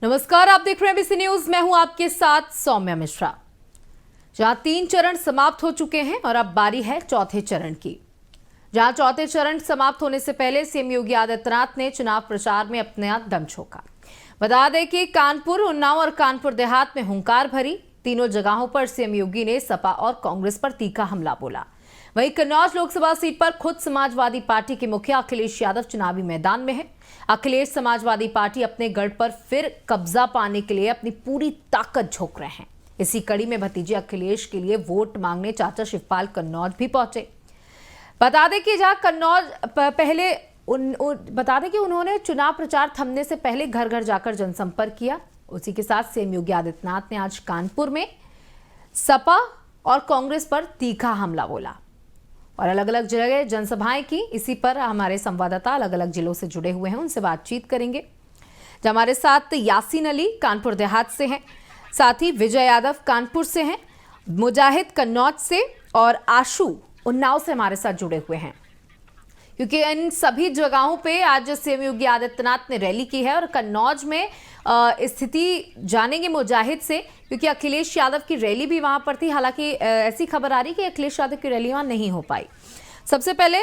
नमस्कार, आप देख रहे हैं एबीसी न्यूज। मैं हूं आपके साथ सौम्या मिश्रा। जहां 3 चरण समाप्त हो चुके हैं और अब बारी है चौथे चरण की। जहां चौथे चरण समाप्त होने से पहले सीएम योगी आदित्यनाथ ने चुनाव प्रचार में अपना दम झोंका। बता दें कि कानपुर, उन्नाव और कानपुर देहात में हुंकार भरी। तीनों जगहों पर सीएम योगी ने सपा और कांग्रेस पर तीखा हमला बोला। वहीं कन्नौज लोकसभा सीट पर खुद समाजवादी पार्टी के मुखिया अखिलेश यादव चुनावी मैदान में है। अखिलेश समाजवादी पार्टी अपने गढ़ पर फिर कब्जा पाने के लिए अपनी पूरी ताकत झोंक रहे हैं। इसी कड़ी में भतीजे अखिलेश के लिए वोट मांगने चाचा शिवपाल कन्नौज भी पहुंचे। बता दें कि जहां कन्नौज पहले बता दें कि उन्होंने चुनाव प्रचार थमने से पहले घर घर जाकर जनसंपर्क किया। उसी के साथ सीएम योगी आदित्यनाथ ने आज कानपुर में सपा और कांग्रेस पर तीखा हमला बोला और अलग अलग जगह जनसभाएं की। इसी पर हमारे संवाददाता अलग अलग जिलों से जुड़े हुए हैं, उनसे बातचीत करेंगे। जो हमारे साथ यासीन अली कानपुर देहात से हैं, साथ ही विजय यादव कानपुर से हैं, मुजाहिद कन्नौज से और आशु उन्नाव से हमारे साथ जुड़े हुए हैं, क्योंकि इन सभी जगहों पे आज सीएम योगी आदित्यनाथ ने रैली की है। और कन्नौज में स्थिति जानेंगे मुजाहिद से, क्योंकि अखिलेश यादव की रैली भी वहां पर थी। हालांकि ऐसी खबर आ रही कि अखिलेश यादव की रैली वहां नहीं हो पाई। सबसे पहले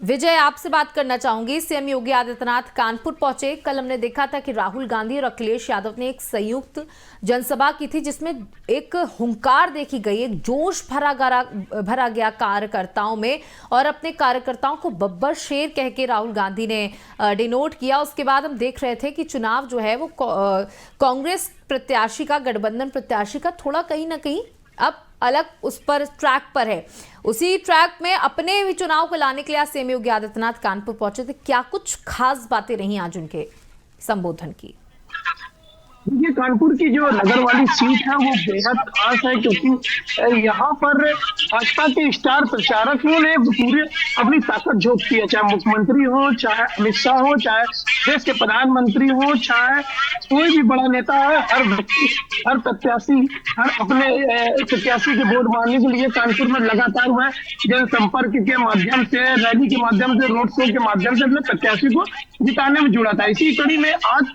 विजय, आपसे बात करना चाहूंगी। सीएम योगी आदित्यनाथ कानपुर पहुंचे। कल हमने देखा था कि राहुल गांधी और अखिलेश यादव ने एक संयुक्त जनसभा की थी, जिसमें एक हुंकार देखी गई, एक जोश भरा गया कार्यकर्ताओं में, और अपने कार्यकर्ताओं को बब्बर शेर कह के राहुल गांधी ने डिनोट किया। उसके बाद हम देख रहे थे कि चुनाव जो है वो कांग्रेस प्रत्याशी का, गठबंधन प्रत्याशी का थोड़ा कहीं ना कहीं अब अलग उस पर ट्रैक पर है। उसी ट्रैक में अपने भी चुनाव को लाने के लिए आज सीएम योगी आदित्यनाथ कानपुर पहुंचे थे। क्या कुछ खास बातें रही आज उनके संबोधन की? ये कानपुर की जो नगर वाली सीट है वो बेहद खास है, क्योंकि यहाँ पर भाजपा के स्टार प्रचारकों ने पूरे अपनी ताकत झोंक दी है। चाहे मुख्यमंत्री हो, चाहे अमित शाह हो, चाहे देश के प्रधानमंत्री हो, चाहे कोई भी बड़ा नेता है, हर व्यक्ति, हर प्रत्याशी, हर अपने प्रत्याशी के वोट मांगने के लिए कानपुर में लगातार हुआ है। जनसंपर्क के माध्यम से, रैली के माध्यम से, रोड शो के माध्यम से अपने प्रत्याशी को जिताने में जुड़ा था। इसी कड़ी में आज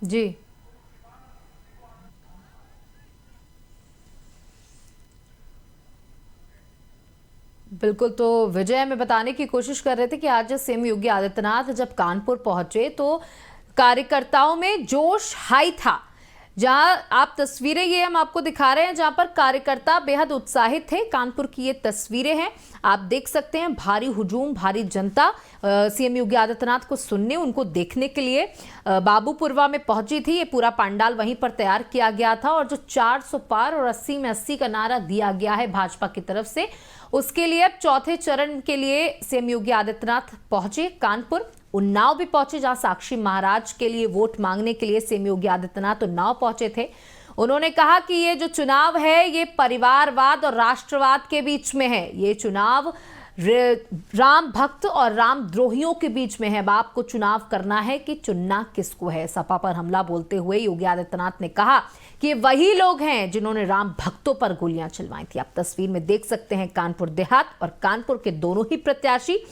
जी बिल्कुल। तो विजय, हमें बताने की कोशिश कर रहे थे कि आज सीएम योगी आदित्यनाथ जब कानपुर पहुंचे तो कार्यकर्ताओं में जोश हाई था। जहां आप तस्वीरें ये हम आपको दिखा रहे हैं, जहां पर कार्यकर्ता बेहद उत्साहित थे। कानपुर की ये तस्वीरें हैं, आप देख सकते हैं। भारी हुजूम, भारी जनता सीएम योगी आदित्यनाथ को सुनने, उनको देखने के लिए बाबूपुरवा में पहुंची थी। ये पूरा पंडाल वहीं पर तैयार किया गया था और जो 400 पार और 80 में 80 का नारा दिया गया है भाजपा की तरफ से, उसके लिए अब चौथे चरण के लिए सीएम योगी आदित्यनाथ पहुंचे कानपुर। उन्नाव भी पहुंचे, जहां साक्षी महाराज के लिए वोट मांगने के लिए सीएम योगी आदित्यनाथ उन्नाव पहुंचे थे। उन्होंने कहा कि ये जो चुनाव है ये परिवारवाद और राष्ट्रवाद के बीच में है। ये चुनाव राम भक्त और राम द्रोहियों के बीच में है। अब आपको चुनाव करना है कि चुनना किसको है। सपा पर हमला बोलते हुए योगी आदित्यनाथ ने कहा कि वही लोग हैं जिन्होंने राम भक्तों पर गोलियां चलवाई थी। आप तस्वीर में देख सकते हैं कानपुर देहात और कानपुर के दोनों ही प्रत्याशी।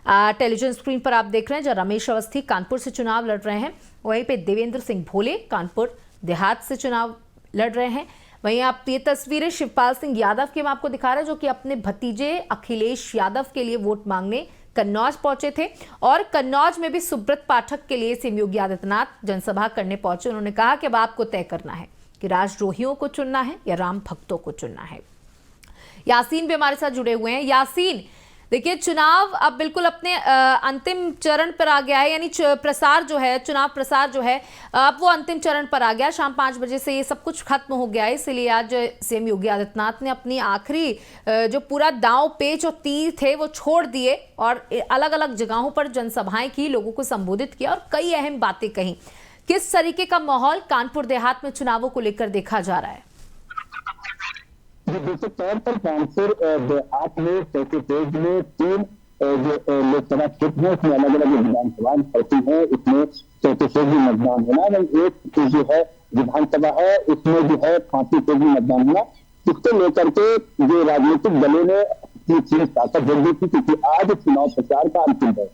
टेलीविजन स्क्रीन पर आप देख रहे हैं जहां रमेश अवस्थी कानपुर से चुनाव लड़ रहे हैं, वहीं पे देवेंद्र सिंह भोले कानपुर देहात से चुनाव लड़ रहे हैं। वहीं आप ये तस्वीरें शिवपाल सिंह यादव की हम आपको दिखा रहे हैं, जो कि अपने भतीजे अखिलेश यादव के लिए वोट मांगने कन्नौज पहुंचे थे। और कन्नौज में भी सुब्रत पाठक के लिए सीएम योगी आदित्यनाथ जनसभा करने पहुंचे। उन्होंने कहा कि अब आपको तय करना है कि राजद्रोहियों को चुनना है या राम भक्तों को चुनना है। यासीन भी हमारे साथ जुड़े हुए हैं। यासीन, देखिए, चुनाव अब बिल्कुल अपने अंतिम चरण पर आ गया है, यानी प्रसार जो है, चुनाव प्रसार जो है अब वो अंतिम चरण पर आ गया। शाम 5 बजे से ये सब कुछ खत्म हो गया है। इसलिए आज सीएम योगी आदित्यनाथ ने अपनी आखिरी जो पूरा दांव पेच और तीर थे वो छोड़ दिए और अलग अलग जगहों पर जनसभाएं की, लोगों को संबोधित किया और कई अहम बातें कही। किस तरीके का माहौल कानपुर देहात में चुनावों को लेकर देखा जा रहा है? निश्चित तौर पर कानपुर देहात में चौथे फेज में 3 जो लोकसभा क्षेत्र है, उसमें अलग अलग विधानसभाएं पड़ती है। इसमें चौथे फेज में मतदान होना, वही एक जो है विधानसभा है उसमें जो है 5वीं फेज में मतदान होना। इसको लेकर के जो राजनीतिक दलों ने अपनी ताकत जोड़ दी थी, क्योंकि आज चुनाव प्रचार का अंतिम है।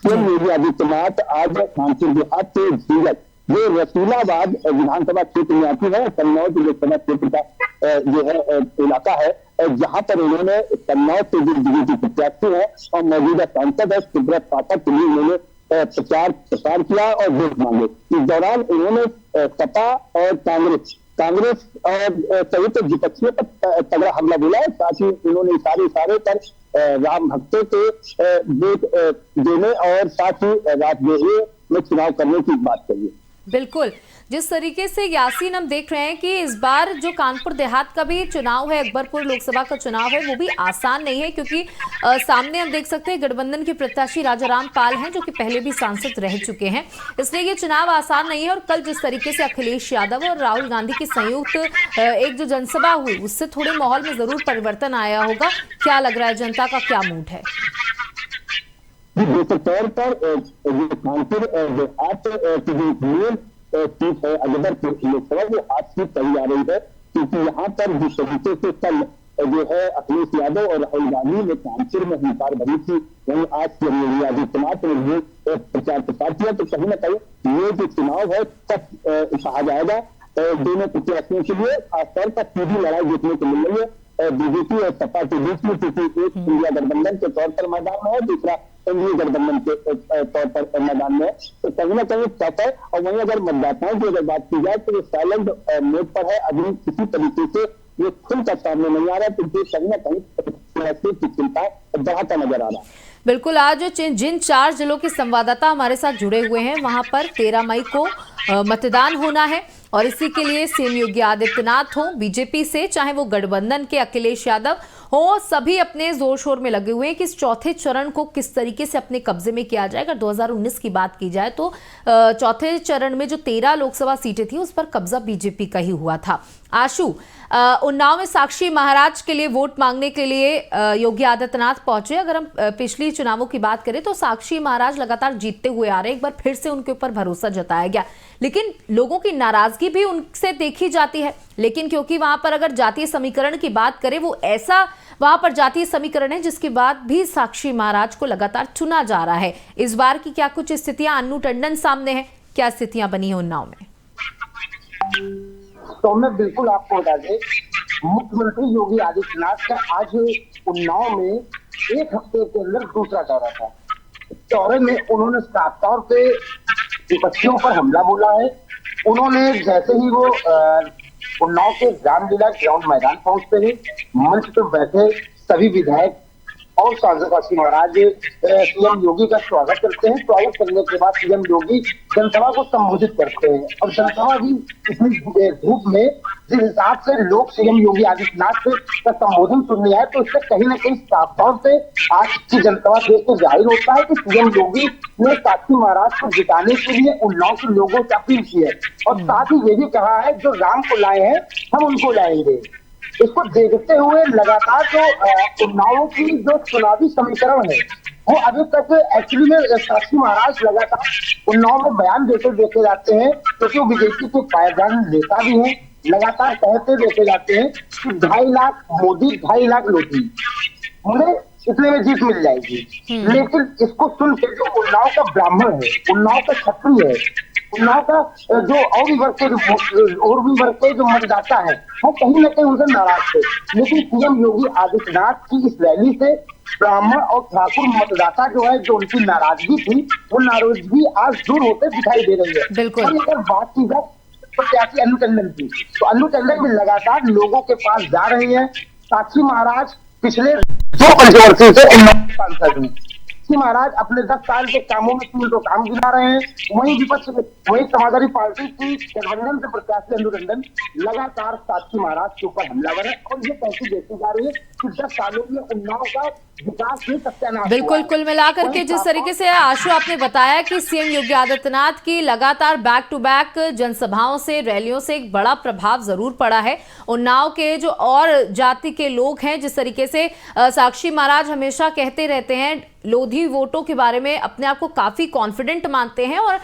सीएम योगी आदित्यनाथ आज कानपुर देहात से झीलक जो रसूलाबाद विधानसभा क्षेत्र में आती है, कन्नौज लोकसभा क्षेत्र का जो है इलाका है, जहां पर उन्होंने कन्नौज से जो बीजेपी प्रत्याशी है और मौजूदा सांसद है सुब्रत पाठक के लिए उन्होंने प्रचार किया और वोट मांगे। इस दौरान उन्होंने सपा और कांग्रेस और संयुक्त विपक्षियों पर तगड़ा हमला बोला है। साथ ही उन्होंने इशारे पर राम भक्तों के वोट देने और साथ ही राजगीर में चुनाव करने की बात कही। बिल्कुल, जिस तरीके से यासीन हम देख रहे हैं कि इस बार जो कानपुर देहात का भी चुनाव है, अकबरपुर लोकसभा का चुनाव है, वो भी आसान नहीं है, क्योंकि सामने हम देख सकते हैं गठबंधन के प्रत्याशी राजाराम पाल हैं जो कि पहले भी सांसद रह चुके हैं, इसलिए ये चुनाव आसान नहीं है। और कल जिस तरीके से अखिलेश यादव और राहुल गांधी की संयुक्त एक जो जनसभा हुई, उससे थोड़े माहौल में जरूर परिवर्तन आया होगा। क्या लग रहा है, जनता का क्या मूड है? तौर पर कानपुर देहात की जो सीट है अकबरपुर लोकसभा, वो आज सीट कही जा रही है, क्योंकि यहाँ पर जिस तरीके से कल जो है अखिलेश यादव और राहुल गांधी ने कानपुर में हुंकार भरी थी, वहीं आज सीएम योगी आदित्यनाथ ने भी प्रचार किया, तो कहीं ना कहीं ये जो चुनाव है तक कहा जाएगा दोनों प्रत्याशियों के लिए, खासतौर पर सीधी लड़ाई देखने को मिल रही है बीजेपी और सपा के बीच में, क्योंकि एक इंडिया गठबंधन के तौर पर मैदान में है, दूसरा एनडीए गठबंधन के तौर पर मैदान में है, तो कहीं ना कहीं टफ है। और वहीं अगर मतदाताओं की अगर बात की जाए तो वो साइलेंट मोड पर है, अभी किसी तरीके से ये खुलकर सामने नहीं आ रहा है, तो कहीं ना कहीं चिंता बढ़ाता नजर आ रहा है। बिल्कुल, आज जिन 4 जिलों के संवाददाता हमारे साथ जुड़े हुए हैं, वहां पर 13 मई को मतदान होना है और इसी के लिए सीएम योगी आदित्यनाथ हो बीजेपी से, चाहे वो गठबंधन के अखिलेश यादव हो, सभी अपने जोर शोर में लगे हुए हैं कि इस चौथे चरण को किस तरीके से अपने कब्जे में किया जाए। अगर 2019 की बात की जाए तो चौथे चरण में जो 13 लोकसभा सीटें थी उस पर कब्जा बीजेपी का ही हुआ था। आशु, उन्नाव में साक्षी महाराज के लिए वोट मांगने के लिए योगी आदित्यनाथ पहुंचे। अगर हम पिछली चुनावों की बात करें तो साक्षी महाराज लगातार जीतते हुए आ रहे हैं, एक बार फिर से उनके ऊपर भरोसा जताया गया, लेकिन लोगों की नाराजगी भी उनसे देखी जाती है। लेकिन क्योंकि वहां पर अगर जातीय समीकरण की बात करें, वो ऐसा वहां पर जातीय समीकरण है जिसके बाद भी साक्षी महाराज को लगातार चुना जा रहा है। इस बार की क्या कुछ स्थितियां अन्नू टंडन सामने है, क्या स्थितियां बनी है उन्नाव में? तो मैं बिल्कुल आपको बता दें, मुख्यमंत्री योगी आदित्यनाथ का आज उन्नाव में एक हफ्ते के अंदर दूसरा दौरा था। दौरे में उन्होंने साफ तौर पे विपक्षियों पर हमला बोला है। उन्होंने जैसे ही वो उन्नाव के रामलीला ग्राउंड मैदान पहुंचते हैं, मंच पर बैठे सभी विधायक और सांसद साक्षी महाराज सीएम योगी का स्वागत करते हैं। स्वागत करने के बाद सीएम योगी जनसभा को संबोधित करते हैं और जनसभा भी इतनी धूप में जिस हिसाब से लोग सीएम योगी आदित्यनाथ का संबोधन सुनने आए, तो इससे कहीं ना कहीं साफ तौर से आज की जनसभा देख के जाहिर होता है कि सीएम योगी ने साक्षी महाराज को जिताने के लिए उन्नाव के लोगों से अपील की है और साथ ही ये भी कहा है जो राम को लाए हैं हम उनको लाएंगे। इसको देखते हुए लगातार जो उन्नाव की जो चुनावी समीकरण है वो अभी तक एक्चुअली में साक्षी महाराज लगातार उन्नाव में बयान देते देखे जाते हैं, क्योंकि वो बीजेपी के पायदान नेता भी हैं। लगातार कहते देखे जाते हैं कि 2.5 लाख मोदी 2.5 लाख लोधी, उन्हें इतने में जीत मिल जाएगी। लेकिन इसको सुन के जो उन्नाव का ब्राह्मण है, उन्नाव का क्षत्रिय है, उन्नाव का जो और भी वर्ग के जो मतदाता है, वो कहीं ना कहीं उनसे नाराज थे। लेकिन सीएम योगी आदित्यनाथ की इस रैली से ब्राह्मण और ठाकुर मतदाता जो है, जो उनकी नाराजगी थी, वो नाराजगी आज दूर होते दिखाई दे रही है। बिल्कुल। और अगर बात की जाए प्रत्याशी अन्नू टंडन की, तो अन्नू टंडन भी लगातार लोगों के पास जा रही है। साक्षी महाराज पिछले 2 पंचवर्षीय से उन्नाव सांसद हैं। साक्षी महाराज अपने 10 साल के कामों में 3 काम गिना रहे हैं। वहीं विपक्ष, वहीं समाजवादी पार्टी की गठबंधन से प्रत्याशी अन्नू टंडन लगातार साक्षी महाराज के ऊपर हमलावर है और ये कैसी देखी जा रही है कि 10 सालों में उन्नाव का विकास में सत्यानाश। बिल्कुल, कुल मिलाकर के जिस तरीके से आशु आपने बताया कि सीएम योगी आदित्यनाथ की लगातार बैक टू बैक जनसभाओं से, रैलियों से एक बड़ा प्रभाव जरूर पड़ा है। उन्नाव के जो और जाति के लोग हैं, जिस तरीके से साक्षी महाराज हमेशा कहते रहते हैं, लोधी वोटों के बारे में अपने आप को काफी कॉन्फिडेंट मानते हैं और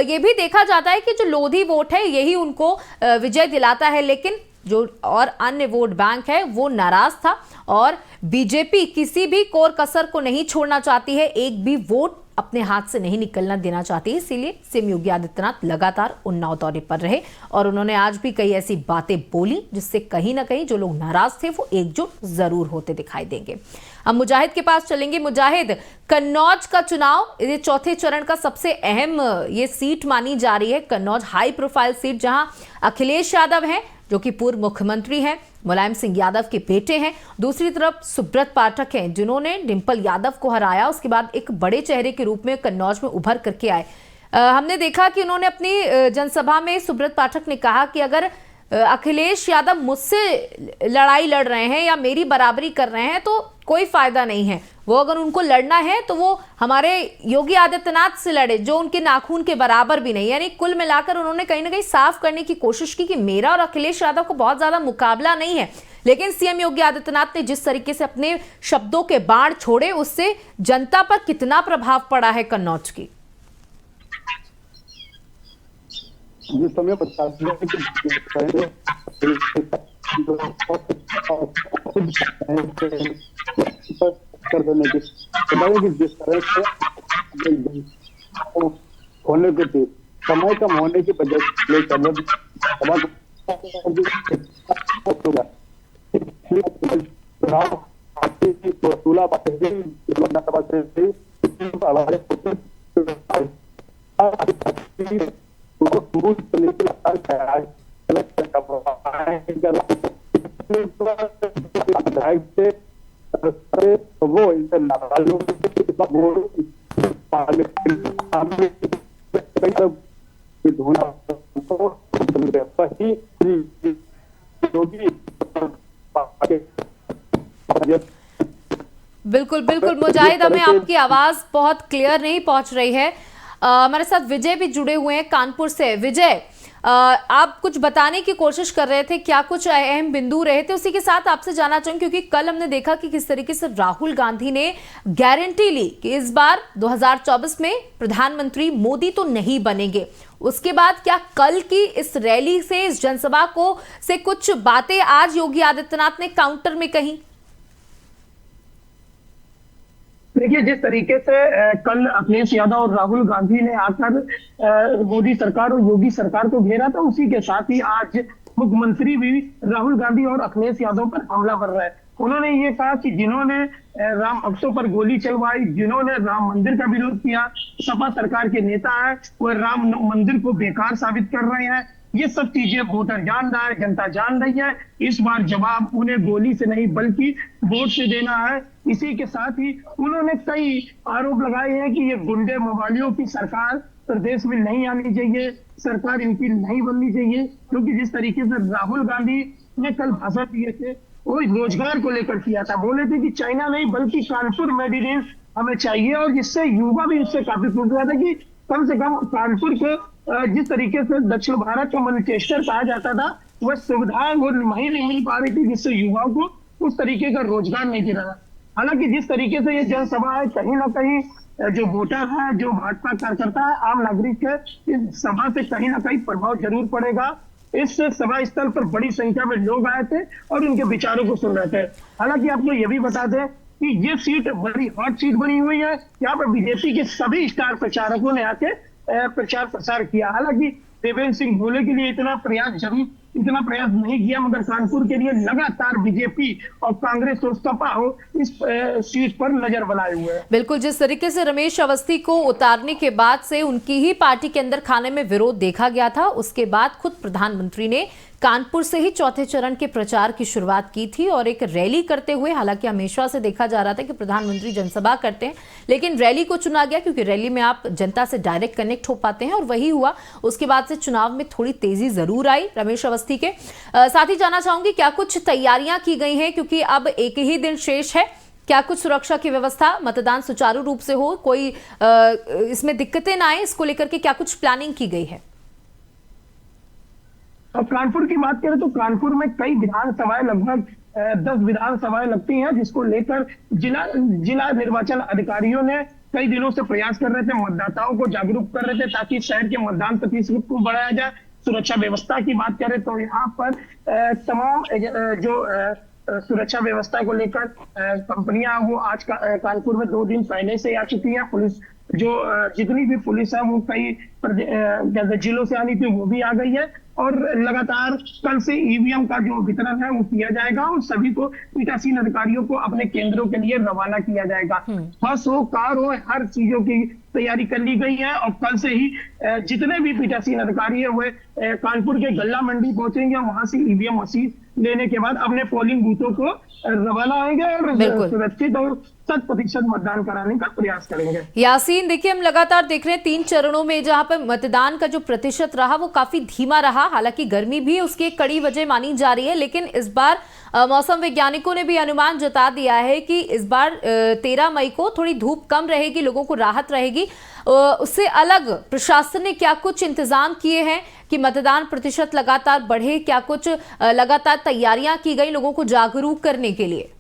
ये भी देखा जाता है कि जो लोधी वोट है यही उनको विजय दिलाता है। लेकिन जो और अन्य वोट बैंक है वो नाराज था और बीजेपी किसी भी कोर कसर को नहीं छोड़ना चाहती है, एक भी वोट अपने हाथ से नहीं निकलना देना चाहती, इसीलिए सीएम योगी आदित्यनाथ लगातार उन्नाव दौरे पर रहे और उन्होंने आज भी कई ऐसी बातें बोली जिससे कहीं ना कहीं जो लोग नाराज थे वो एकजुट जरूर होते दिखाई देंगे। हम मुजाहिद के पास चलेंगे। मुजाहिद, कन्नौज का चुनाव ये चौथे चरण का सबसे अहम ये सीट मानी जा रही है। कन्नौज हाई प्रोफाइल सीट जहां अखिलेश यादव हैं जो कि पूर्व मुख्यमंत्री हैं, मुलायम सिंह यादव के बेटे हैं, दूसरी तरफ सुब्रत पाठक हैं जिन्होंने डिंपल यादव को हराया, उसके बाद एक बड़े चेहरे के रूप में कन्नौज में उभर करके आए। हमने देखा कि उन्होंने अपनी जनसभा में सुब्रत पाठक ने कहा कि अगर अखिलेश यादव मुझसे लड़ाई लड़ रहे हैं या मेरी बराबरी कर रहे हैं तो कोई फायदा नहीं है, वो अगर उनको लड़ना है तो वो हमारे योगी आदित्यनाथ से लड़े जो उनके नाखून के बराबर भी नहीं। यानी कुल मिलाकर उन्होंने कहीं ना कहीं साफ करने की कोशिश की कि मेरा और अखिलेश यादव को बहुत ज्यादा मुकाबला नहीं है। लेकिन सीएम योगी आदित्यनाथ ने जिस तरीके से अपने शब्दों के बाण छोड़े उससे जनता पर कितना प्रभाव पड़ा है कन्नौज की? जिस समय प्रशासन कर देने की कि जिस तरह से होने के थे समय कम होने की वजह से वो बिल्कुल बिल्कुल मुजाहिद, हमें आपकी आवाज बहुत क्लियर नहीं पहुंच रही है। हमारे साथ विजय भी जुड़े हुए हैं कानपुर से। विजय, आप कुछ बताने की कोशिश कर रहे थे, क्या कुछ अहम बिंदु रहे थे? उसी के साथ आपसे जानना चाहूंगी क्योंकि कल हमने देखा कि किस तरीके से राहुल गांधी ने गारंटी ली कि इस बार 2024 में प्रधानमंत्री मोदी तो नहीं बनेंगे। उसके बाद क्या कल की इस रैली से, इस जनसभा को से कुछ बातें आज योगी आदित्यनाथ ने काउंटर में कही? देखिए, जिस तरीके से कल अखिलेश यादव और राहुल गांधी ने आकर मोदी सरकार और योगी सरकार को घेरा था, उसी के साथ ही आज मुख्यमंत्री भी राहुल गांधी और अखिलेश यादव पर हमला कर रहे हैं। उन्होंने ये कहा कि जिन्होंने राम अक्षों पर गोली चलवाई, जिन्होंने राम मंदिर का विरोध किया, सपा सरकार के नेता है, वो राम मंदिर को बेकार साबित कर रहे हैं। ये सब चीजें वोटर जान रहा है, जनता जान रही है। इस बार जवाब उन्हें गोली से नहीं बल्कि वोट से देना है। इसी के साथ ही उन्होंने कई आरोप लगाए हैं कि ये गुंडे मवालियों की सरकार प्रदेश में नहीं आनी चाहिए, सरकार इनकी नहीं बननी चाहिए। क्योंकि जिस तरीके से राहुल गांधी ने कल भाषण दिए थे वो रोजगार को लेकर किया था, बोले थे कि चाइना नहीं बल्कि कानपुर मेड इन हमें चाहिए, और जिससे युवा भी उससे काफी खुश हुआ था कि कम से कम कानपुर को जिस तरीके से दक्षिण भारत का मैनचेस्टर कहा जाता था वह सुविधाएं वो वहीं नहीं मिल पा रही थी, जिससे युवाओं को उस तरीके का रोजगार नहीं दे रहा। हालांकि जिस तरीके से ये जनसभा है, कहीं ना कहीं जो वोटर है, जो भाजपा कार्यकर्ता है, आम नागरिक है, इस सभा से कहीं ना कहीं प्रभाव जरूर पड़ेगा। इस सभा स्थल पर बड़ी संख्या में लोग आए थे और उनके विचारों को सुन रहे थे। हालांकि आपको ये भी बता दें कि ये सीट बड़ी हॉट सीट बनी हुई है। यहाँ पर बीजेपी के सभी स्टार प्रचारकों ने आके प्रचार प्रसार किया। हालांकि देवेंद्र सिंह भोले के लिए इतना प्रयास नहीं किया, मगर कानपुर के लिए लगातार बीजेपी और कांग्रेस और सपा हो इस सीट पर नजर बनाए हुए हैं। बिल्कुल, जिस तरीके से रमेश अवस्थी को उतारने के बाद से उनकी ही पार्टी के अंदर खाने में विरोध देखा गया था, उसके बाद खुद प्रधानमंत्री ने कानपुर से ही चौथे चरण के प्रचार की शुरुआत की थी और एक रैली करते हुए, हालांकि हमेशा से देखा जा रहा था कि प्रधानमंत्री जनसभा करते हैं, लेकिन रैली को चुना गया क्योंकि रैली में आप जनता से डायरेक्ट कनेक्ट हो पाते हैं और वही हुआ। उसके बाद से चुनाव में थोड़ी तेजी जरूर आई रमेश अवस्थी के। साथ ही जानना चाहूंगी क्या कुछ तैयारियां की गई हैं क्योंकि अब एक ही दिन शेष है, क्या कुछ सुरक्षा की व्यवस्था, मतदान सुचारू रूप से हो, कोई इसमें दिक्कतें ना आए, इसको लेकर के क्या कुछ प्लानिंग की गई है? अब कानपुर की बात करें तो कानपुर में कई विधानसभाएं, लगभग 10 विधानसभाएं लगती हैं, जिसको लेकर जिला निर्वाचन अधिकारियों ने कई दिनों से प्रयास कर रहे थे, मतदाताओं को जागरूक कर रहे थे ताकि शहर के मतदान प्रतिशत को बढ़ाया जाए। सुरक्षा व्यवस्था की बात करें तो यहाँ पर तमाम जो सुरक्षा व्यवस्था को लेकर कंपनियां वो आज कानपुर में 2 दिन पहले से आ चुकी हैं। पुलिस जो जितनी भी पुलिस है वो कई जिलों से आनी थी, वो भी आ गई है। और लगातार कल से ईवीएम का जो वितरण है वो किया जाएगा और सभी को पीठासीन अधिकारियों को अपने केंद्रों के लिए रवाना किया जाएगा। बस हो, कार हो, हर चीजों की तैयारी कर ली गई है और कल से ही जितने भी पीठासीन अधिकारी है वे कानपुर के गल्ला मंडी पहुंचेंगे और वहां से ईवीएम मशीन लेने के बाद अपने पोलिंग बूथों को रवाना होंगे और सुरक्षित और 100% मतदान कराने का प्रयास करेंगे। यासीन, देखिए हम लगातार देख रहे हैं 3 चरणों में जहां पर मतदान का जो प्रतिशत रहा वो काफी धीमा रहा। हालांकि गर्मी भी उसकी एक कड़ी वजह मानी जा रही है, लेकिन इस बार मौसम वैज्ञानिकों ने भी अनुमान जता दिया है कि इस बार 13 मई को थोड़ी धूप कम रहेगी, लोगों को राहत रहेगी। उससे अलग प्रशासन ने क्या कुछ इंतजाम किए हैं कि मतदान प्रतिशत लगातार बढ़े? क्या कुछ लगातार तैयारियां की गई लोगों को जागरूक करने के लिए?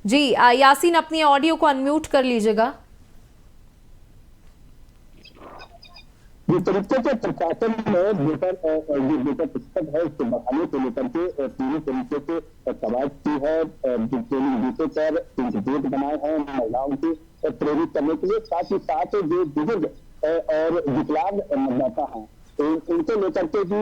जी यासीन, अपनी ऑडियो को अनम्यूट कर लीजिएगा। जिस तरीके से प्रशासन ने वोटर प्रतिशत है उसको बढ़ाने को लेकर के पूरी तरीके से कवायद की है। पोलिंग बूथों पर गेट बनाए हैं महिलाओं को प्रेरित करने के लिए, साथ ही साथ जो बुजुर्ग और विकलांग मतदाता हैं उनको लेकर के भी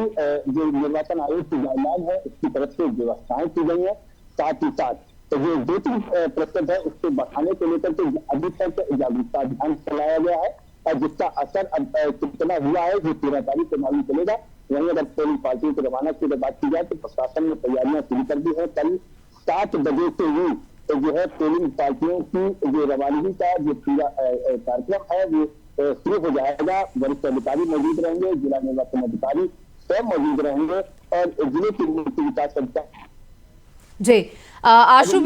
जो निर्वाचन आयोग की गाइडलाइन है उसकी तरफ से व्यवस्थाएं की गई है। साथ ही साथ तो जो वोटिंग प्रतिशत है उसको बढ़ाने को लेकर के अभी तक जागरूकता अभियान चलाया गया है और जिसका असर अब कितना हुआ है वो 13 तारीख को मालूम चलेगा। वहीं अगर पोलिंग पार्टियों को रवाना की बात की जाए तो प्रशासन ने तैयारियां शुरू कर दी है। कल 7 बजे से ही जो है पोलिंग पार्टियों की जो रवानगी का जो पूरा कार्यक्रम है वो शुरू हो जाएगा। वरिष्ठ अधिकारी मौजूद रहेंगे, जिला निर्वाचन अधिकारी स्वयं मौजूद रहेंगे और जिले की विकास जी आशु,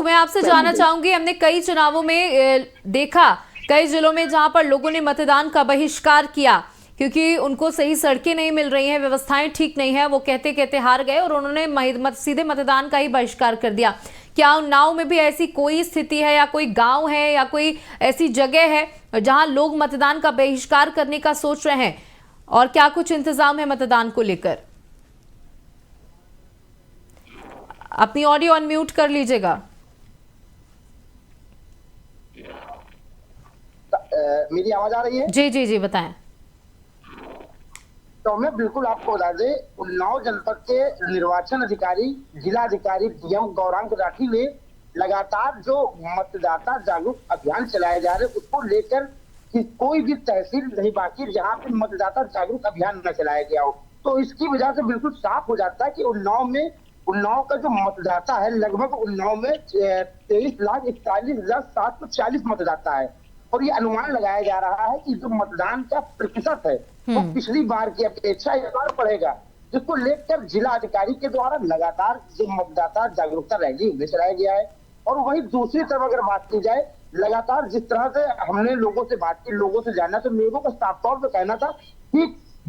मैं आपसे जानना चाहूंगी, हमने कई चुनावों में देखा कई जिलों में जहां पर लोगों ने मतदान का बहिष्कार किया क्योंकि उनको सही सड़कें नहीं मिल रही हैं, व्यवस्थाएं ठीक नहीं है, वो कहते कहते हार गए और उन्होंने सीधे मतदान का ही बहिष्कार कर दिया। क्या उन्नाव में भी ऐसी कोई स्थिति है या कोई गांव है या कोई ऐसी जगह है जहां लोग मतदान का बहिष्कार करने का सोच रहे हैं और क्या कुछ इंतजाम है मतदान को लेकर? अपनी ऑडियो अनम्यूट कर लीजिएगा। मेरी आवाज आ रही है? जी जी जी, बताएं। तो मैं बिल्कुल आपको बता दें, उन्नाव जनपद के निर्वाचन अधिकारी जिला अधिकारी डीएम गौरांग राठी ने लगातार जो मतदाता जागरूक अभियान चलाए जा रहे उसको लेकर कि कोई भी तहसील नहीं बाकी जहां पे मतदाता जागरूक अभियान न चलाया गया हो। तो इसकी वजह से बिल्कुल साफ हो जाता है कि उन्नाव का जो मतदाता है लगभग उन्नाव में 23,41,740 मतदाता है और ये अनुमान लगाया जा रहा है कि जो मतदान का प्रतिशत है वो पिछली बार की अपेक्षा इस बार बढ़ेगा, जिसको लेकर जिला अधिकारी के द्वारा लगातार जो मतदाता जागरूकता रैली उन्हें चलाया गया है। और वहीं दूसरी तरफ अगर बात की जाए, लगातार जिस तरह से हमने लोगों से बात की, लोगों से जाना, तो लोगों का साफ तौर पर कहना था कि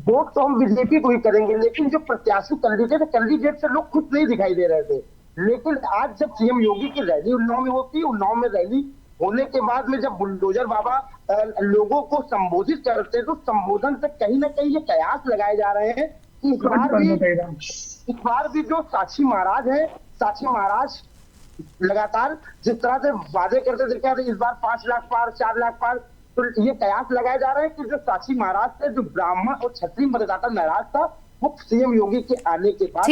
वोट तो हम बीजेपी को ही करेंगे, लेकिन जो प्रत्याशी कैंडिडेट से लोग खुश नहीं दिखाई दे रहे थे। लेकिन आज जब सीएम योगी की रैली उन्नाव में होती, उन्नाव में रैली होने के बाद में जब बुलडोजर बाबा लोगों को संबोधित करते तो संबोधन से कहीं ना कहीं ये कयास लगाए जा रहे हैं कि इस बार भी जो साक्षी महाराज है, साक्षी महाराज लगातार जिस तरह से वादे करते दिखा थे, इस बार 5 लाख पार, 4 लाख पार, तो ये कयास लगाए जा रहे हैं कि जो साक्षी महाराज से जो ब्राह्मण और क्षत्रिय मतदाता नाराज था वो सीएम योगी के आने के बाद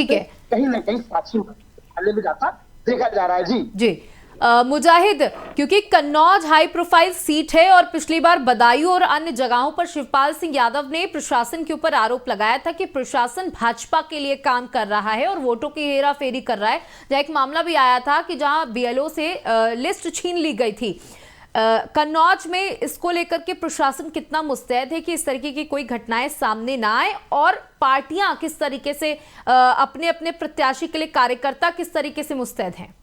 कहीं ना कहीं साक्षी आने में जाता देखा जा रहा है। जी जी मुजाहिद, क्योंकि कन्नौज हाई प्रोफाइल सीट है और पिछली बार बदायूं और अन्य जगहों पर शिवपाल सिंह यादव ने प्रशासन के ऊपर आरोप लगाया था कि प्रशासन भाजपा के लिए काम कर रहा है और वोटों की हेराफेरी कर रहा है। जहां एक मामला भी आया था कि जहां बीएलओ से लिस्ट छीन ली गई थी। कन्नौज में इसको लेकर के प्रशासन कितना मुस्तैद है कि इस तरीके की कोई घटनाएं सामने ना आए और पार्टियां किस तरीके से अपने अपने प्रत्याशी के लिए, कार्यकर्ता किस तरीके से मुस्तैद हैं?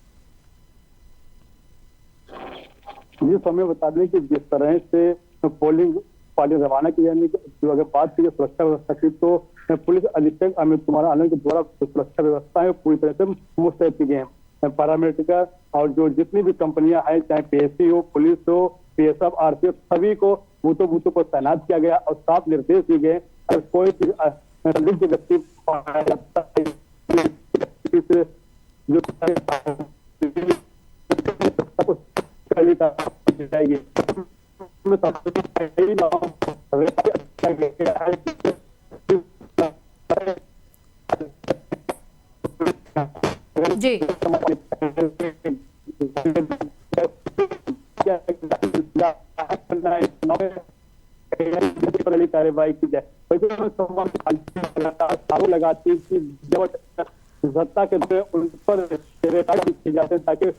ये समय बता दें कि जिस तरह से पोलिंग पार्टी रवाना की जाने की अगर बात की सुरक्षा व्यवस्था की तो पुलिस अधीक्षक अमित कुमार आनंद के द्वारा सुरक्षा व्यवस्थाएं पूरी तरह से मुस्तैद की गई हैं। पैरामेडिकल और जो जितनी भी कंपनियां हैं, चाहे पीएससी हो, पुलिस हो, पीएसएफ, आरपीएफ, सभी को बूथों पर तैनात किया गया और साफ निर्देश दिए गए अगर कोई संदिग्ध व्यक्ति पाया जाता है जाएगी। जी कार्रवाई की जाए। लगाती कि सत्ता के उन पर जाते ताकि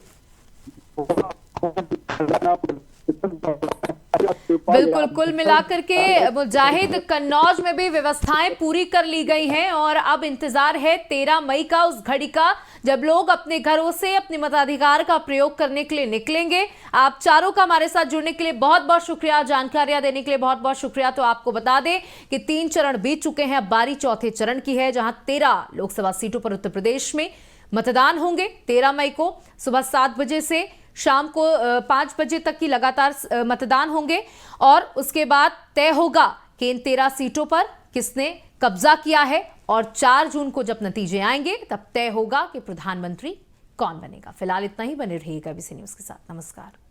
बिल्कुल, कुल मिलाकर के मुजाहिद कन्नौज में भी व्यवस्थाएं पूरी कर ली गई हैं और अब इंतजार है 13 मई का, उस घड़ी का जब लोग अपने घरों से अपने मताधिकार का प्रयोग करने के लिए निकलेंगे। आप चारों का हमारे साथ जुड़ने के लिए बहुत बहुत शुक्रिया, जानकारियां देने के लिए बहुत बहुत शुक्रिया। तो आपको बता दें कि 3 चरण बीत चुके हैं, अब बारी चौथे चरण की है, जहां 13 लोकसभा सीटों पर उत्तर प्रदेश में मतदान होंगे 13 मई को सुबह 7 बजे से शाम को 5 बजे तक की लगातार मतदान होंगे और उसके बाद तय होगा कि इन 13 सीटों पर किसने कब्जा किया है और 4 जून को जब नतीजे आएंगे तब तय होगा कि प्रधानमंत्री कौन बनेगा। फिलहाल इतना ही, बने रहिएगा एबीसी न्यूज के साथ। नमस्कार।